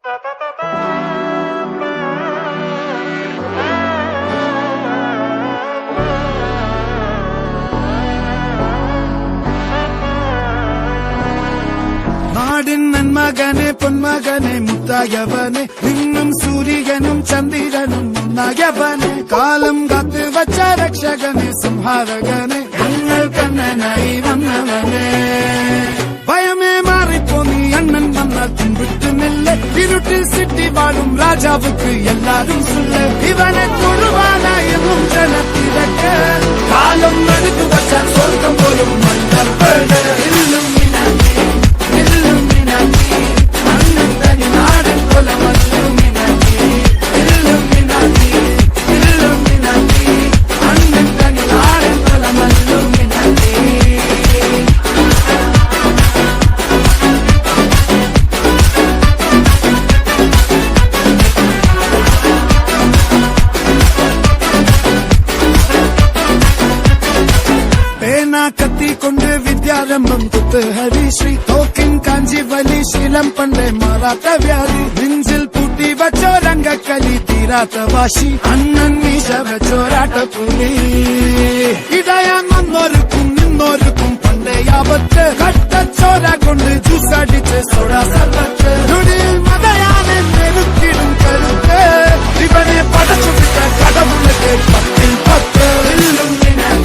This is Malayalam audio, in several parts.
നാടിൻ നന്മകനെ പൊന്മകനെ മുത്തായവനെ നിന്നും സൂര്യനും ചന്ദ്രനും ഒന്നായവനെ കാലം കാത്ത് വച്ച രക്ഷകനെ സംഹാരകനെ ഞങ്ങൾ കണ്ണനായി വന്നവനെ ഭയമേ മാറിപ്പോ നീ അണ്ണൻ വന്നാൽ പിൻവിട്ടുന്നില്ല ഇരുട്ടിൽ സിറ്റി വാഴും രാജാവുക്ക് എല്ലാരും സുല്ല ഇവനെ തൊഴുവാനായെന്നും ജനത്തിരക്ക് കാലം എടുത്തു വച്ചാൽ സ്വർഗം പോലും മണ്ണർപ്പേട് കത്തിക്കൊണ്ട് വിദ്യാരംഭം കുത്ത് ഹരിശ്രീ തോക്കിൻ കാഞ്ചി വലി ശീലം പണ്ടേ മാറാത്ത വ്യാധി നെഞ്ചിൽ പൂട്ടി വച്ചോരംഗക്കലി തീരാത്ത വാശി അണ്ണൻ മീശ വെച്ചോരാട്ടപ്പുലി ഇടയാൻ വന്നോർക്കും നിന്നോർക്കും പണ്ടേ ആപത്ത് കട്ടച്ചോര കൊണ്ട് ജ്യൂസടിച്ച് സോഡാ സർവത്ത് നൊടിയിൽ മതയാനെ നെരുക്കിടും കരുത്ത് ഇവനെ പടച്ചുവിട്ട കടവുള്ളത് 10-10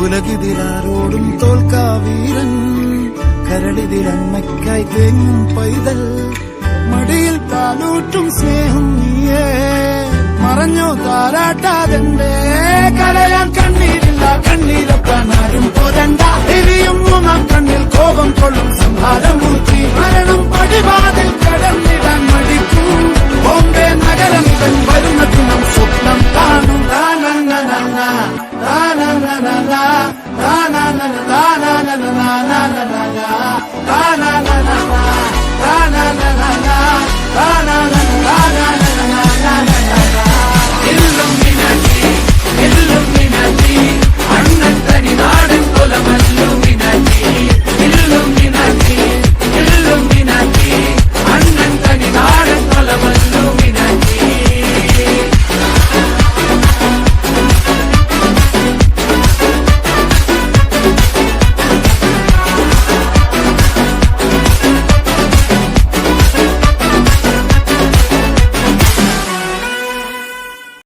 ഉലകിതിരാരോടും തോൽക്കാവീരൻ കരളിതിരമ്മയ്ക്കായി തേങ്ങും പൈതൽ മടിയിൽ പാലൂട്ടും സ്നേഹം നീയേ മറഞ്ഞോ താരാട്ടാതെന്റെ കരയാൻ കണ്ണീരില്ല കണ്ണീരപ്പാൻ ആരും പോരണ്ട എരിയും മൂന്നാം കണ്ണിൽ കോപം കൊള്ളും സംഹാരമൂർത്തി മരണം പടിവാതിൽ കടന്നിടാൻ മടിക്കും ബോംബെ നഗരം